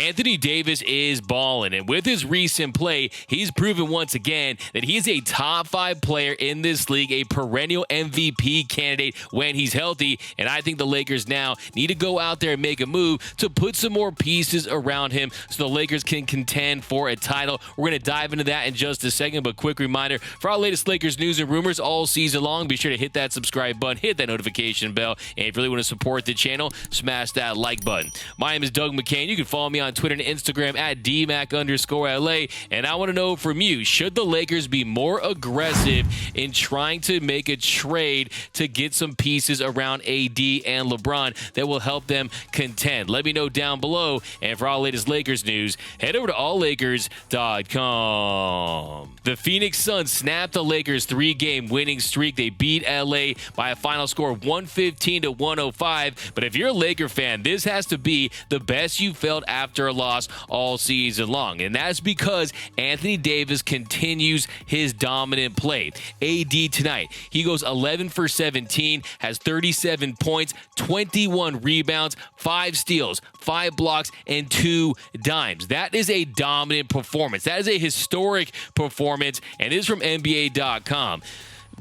Anthony Davis is balling, and with his recent play, he's proven once again that he is a top 5 player in this league, a perennial MVP candidate when he's healthy, and I think the Lakers now need to go out there and make a move to put some more pieces around him so the Lakers can contend for a title. We're going to dive into that in just a second, but quick reminder, for our latest Lakers news and rumors all season long, be sure to hit that subscribe button, hit that notification bell, and if you really want to support the channel, smash that like button. My name is Doug McCain. You can follow me on Twitter and Instagram at DMac_LA, and I want to know from you, should the Lakers be more aggressive in trying to make a trade to get some pieces around AD and LeBron that will help them contend? Let me know down below, and for all latest Lakers news, head over to alllakers.com. The Phoenix Suns snapped the Lakers' 3-game winning streak. They beat LA by a final score of 115-105, but if you're a Laker fan, this has to be the best you felt after a loss all season long, and that's because Anthony Davis continues his dominant play. AD tonight, he goes 11 for 17, has 37 points, 21 rebounds, 5 steals, 5 blocks, and 2 dimes. That is a dominant performance. That is a historic performance, and it is from NBA.com.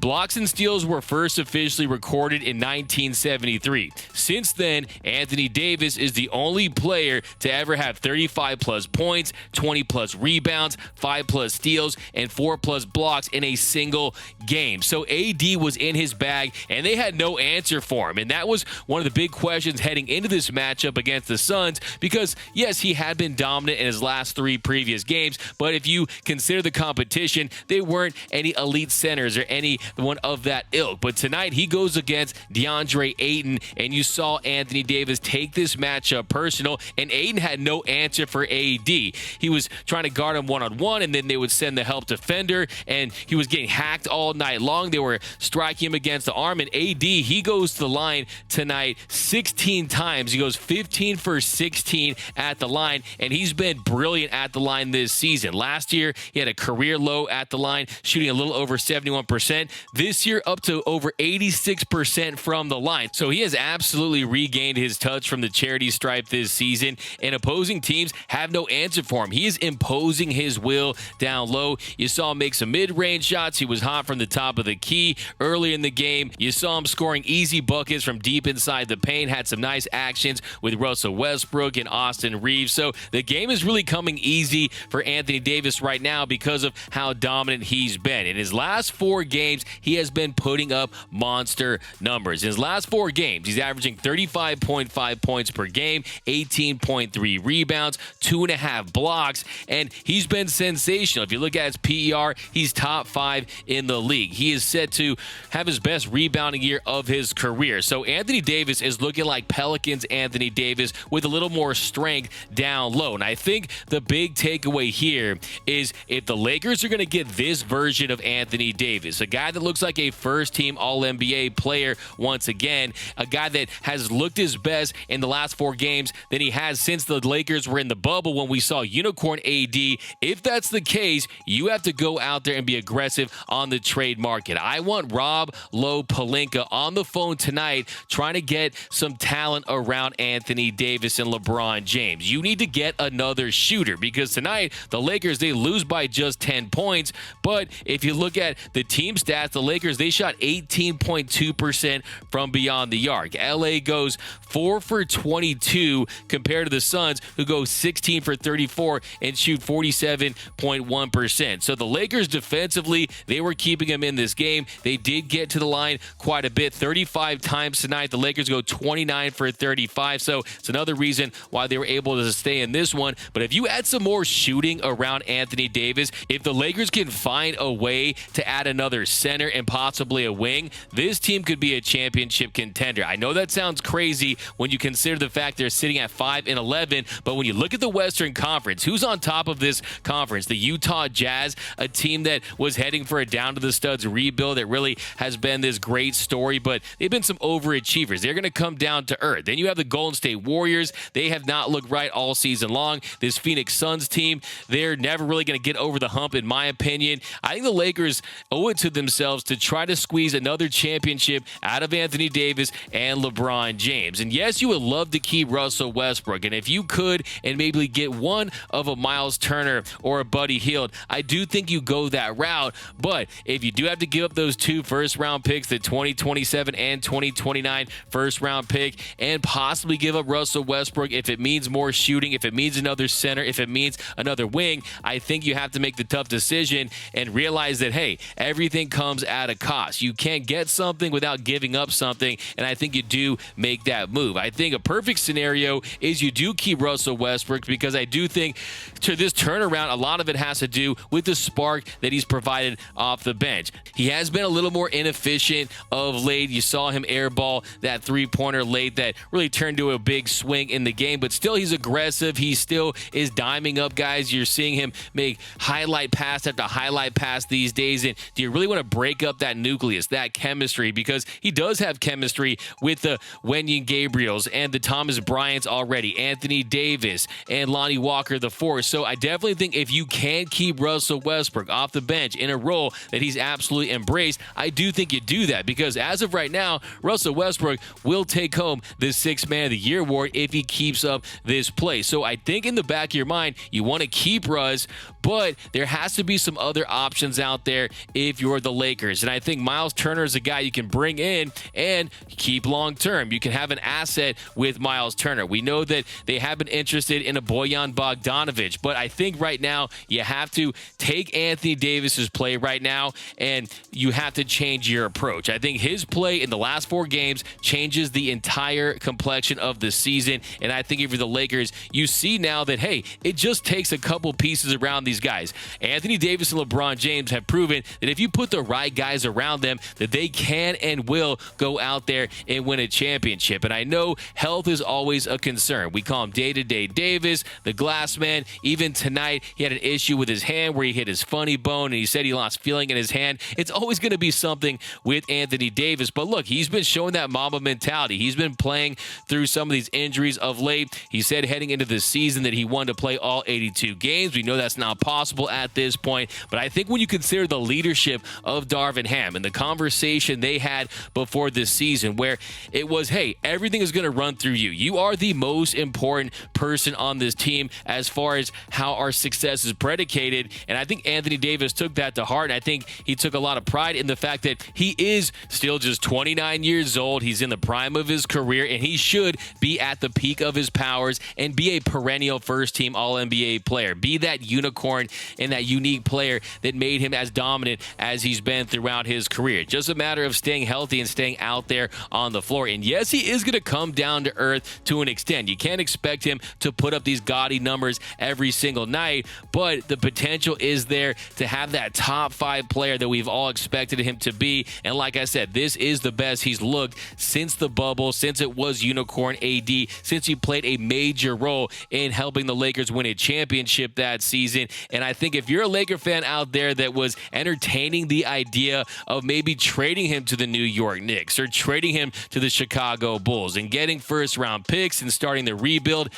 Blocks and steals were first officially recorded in 1973. Since then, Anthony Davis is the only player to ever have 35-plus points, 20-plus rebounds, 5-plus steals, and 4-plus blocks in a single game. So AD was in his bag, and they had no answer for him. And that was one of the big questions heading into this matchup against the Suns because, yes, he had been dominant in his last 3 previous games, but if you consider the competition, they weren't any elite centers or any one of that ilk. But tonight he goes against DeAndre Ayton, and you saw Anthony Davis take this matchup personal, and Ayton had no answer for AD. He was trying to guard him one-on-one, and then they would send the help defender, and he was getting hacked all night long. They were striking him against the arm, and AD, he goes to the line tonight 16 times. He goes 15 for 16 at the line, and he's been brilliant at the line this season. Last year, he had a career low at the line, shooting a little over 71%. This year, up to over 86% from the line. So he has absolutely regained his touch from the charity stripe this season, and opposing teams have no answer for him. He is imposing his will down low. You saw him make some mid-range shots. He was hot from the top of the key early in the game. You saw him scoring easy buckets from deep inside the paint, had some nice actions with Russell Westbrook and Austin Reeves. So the game is really coming easy for Anthony Davis right now because of how dominant he's been. In his last 4 games, he has been putting up monster numbers. In his last 4 games, he's averaging 35.5 points per game, 18.3 rebounds, 2.5 blocks, and he's been sensational. If you look at his PER, he's top 5 in the league. He is set to have his best rebounding year of his career. So Anthony Davis is looking like Pelicans Anthony Davis with a little more strength down low. And I think the big takeaway here is if the Lakers are going to get this version of Anthony Davis, a guy that looks like a first-team All-NBA player once again, a guy that has looked his best in the last 4 games than he has since the Lakers were in the bubble when we saw Unicorn AD. If that's the case, you have to go out there and be aggressive on the trade market. I want Rob Lowe Pelinka on the phone tonight trying to get some talent around Anthony Davis and LeBron James. You need to get another shooter because tonight the Lakers, they lose by just 10 points, but if you look at the team stats, the Lakers, they shot 18.2% from beyond the arc. LA goes 4 for 22 compared to the Suns, who go 16 for 34 and shoot 47.1%. So the Lakers defensively, they were keeping them in this game. They did get to the line quite a bit, 35 times tonight. The Lakers go 29 for 35. So it's another reason why they were able to stay in this one. But if you add some more shooting around Anthony Davis, if the Lakers can find a way to add another center and possibly a wing, this team could be a championship contender. I know that sounds crazy when you consider the fact they're sitting at 5-11, but when you look at the Western Conference, who's on top of this conference? The Utah Jazz, a team that was heading for a down-to-the-studs rebuild that really has been this great story, but they've been some overachievers. They're going to come down to earth. Then you have the Golden State Warriors. They have not looked right all season long. This Phoenix Suns team, they're never really going to get over the hump, in my opinion. I think the Lakers owe it to themselves themselves to try to squeeze another championship out of Anthony Davis and LeBron James. And yes, you would love to keep Russell Westbrook, and if you could and maybe get one of a Miles Turner or a Buddy Hield, I do think you go that route. But if you do have to give up those 2 first-round picks, the 2027 and 2029 first-round pick, and possibly give up Russell Westbrook if it means more shooting, if it means another center, if it means another wing, I think you have to make the tough decision and realize that, hey, everything comes at a cost. You can't get something without giving up something, and I think you do make that move. I think a perfect scenario is you do keep Russell Westbrook, because I do think to this turnaround, a lot of it has to do with the spark that he's provided off the bench. He has been a little more inefficient of late. You saw him airball that three-pointer late that really turned to a big swing in the game, but still he's aggressive. He still is diming up guys. You're seeing him make highlight pass after highlight pass these days. And do you really want to break up that nucleus, that chemistry? Because he does have chemistry with the Wenyen Gabriels and the Thomas Bryants already, Anthony Davis and Lonnie Walker IV. So I definitely think if you can keep Russell Westbrook off the bench in a role that he's absolutely embraced, I do think you do that, because as of right now, Russell Westbrook will take home the Sixth Man of the Year award if he keeps up this play. So I think in the back of your mind, you want to keep Russ, but there has to be some other options out there if you're the Lakers. And I think Miles Turner is a guy you can bring in and keep long term. You can have an asset with Miles Turner. We know that they have been interested in a Bojan Bogdanovic, but I think right now you have to take Anthony Davis's play right now and you have to change your approach. I think his play in the last 4 games changes the entire complexion of the season. And I think if you're the Lakers, you see now that, hey, it just takes a couple pieces around these guys. Anthony Davis and LeBron James have proven that if you put the right guys around them, that they can and will go out there and win a championship. And I know health is always a concern. We call him day-to-day Davis, the glass man. Even tonight, he had an issue with his hand where he hit his funny bone and he said he lost feeling in his hand. It's always going to be something with Anthony Davis. But look, he's been showing that Mamba mentality. He's been playing through some of these injuries of late. He said heading into the season that he wanted to play all 82 games. We know that's not possible at this point. But I think when you consider the leadership of Darvin Ham and the conversation they had before this season where it was, hey, everything is going to run through you. You are the most important person on this team as far as how our success is predicated. And I think Anthony Davis took that to heart. And I think he took a lot of pride in the fact that he is still just 29 years old. He's in the prime of his career, and he should be at the peak of his powers and be a perennial first-team All-NBA player. Be that unicorn and that unique player that made him as dominant as he's been throughout his career. Just a matter of staying healthy and staying out there on the floor. And yes, he is going to come down to earth to an extent. You can't expect him to put up these gaudy numbers every single night, but the potential is there to have that top 5 player that we've all expected him to be. And like I said, this is the best he's looked since the bubble, since it was Unicorn AD, since he played a major role in helping the Lakers win a championship that season. And I think if you're a Laker fan out there that was entertaining the idea of maybe trading him to the New York Knicks or trading him to the Chicago Bulls and getting first-round picks and starting the rebuild,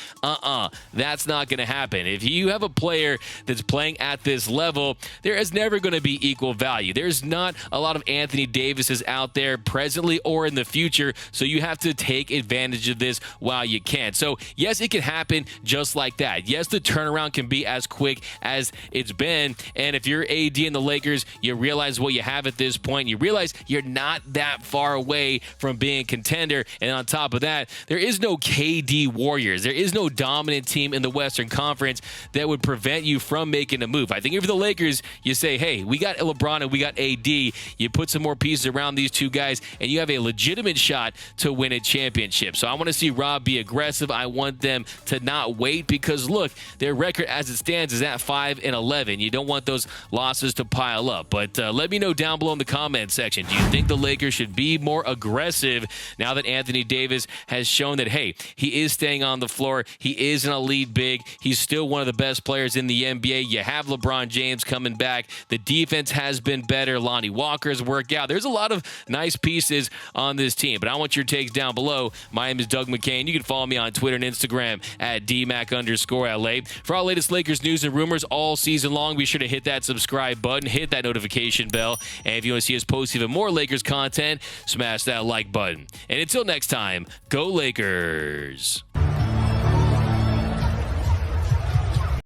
that's not going to happen. If you have a player that's playing at this level, there is never going to be equal value. There's not a lot of Anthony Davises out there presently or in the future, so you have to take advantage of this while you can. So yes, it can happen just like that. Yes, the turnaround can be as quick as it's been, and if you're AD and the Lakers, you realize what you have at this point. You realize you're not that far away from being a contender, and on top of that, there is no KD Warriors. There is no dominant team in the Western Conference that would prevent you from making a move. I think if you're the Lakers, you say, hey, we got LeBron and we got AD. You put some more pieces around these two guys, and you have a legitimate shot to win a championship. So I want to see Rob be aggressive. I want them to not wait because, look, their record as it stands is at 5-11. You don't want those losses to pile up. But let me know down below in the comment section. Do you think the Lakers should be more aggressive now that Anthony Davis has shown that, hey, he is staying on the floor. He is an elite big. He's still one of the best players in the NBA. You have LeBron James coming back. The defense has been better. Lonnie Walker's worked out. There's a lot of nice pieces on this team, but I want your takes down below. My name is Doug McCain. You can follow me on Twitter and Instagram at DMac_LA. For our latest Lakers news and rumors all season long, be sure to hit that subscribe button, hit that notification bell, channel. And if you want to see us post even more Lakers content, smash that like button. And until next time, go Lakers.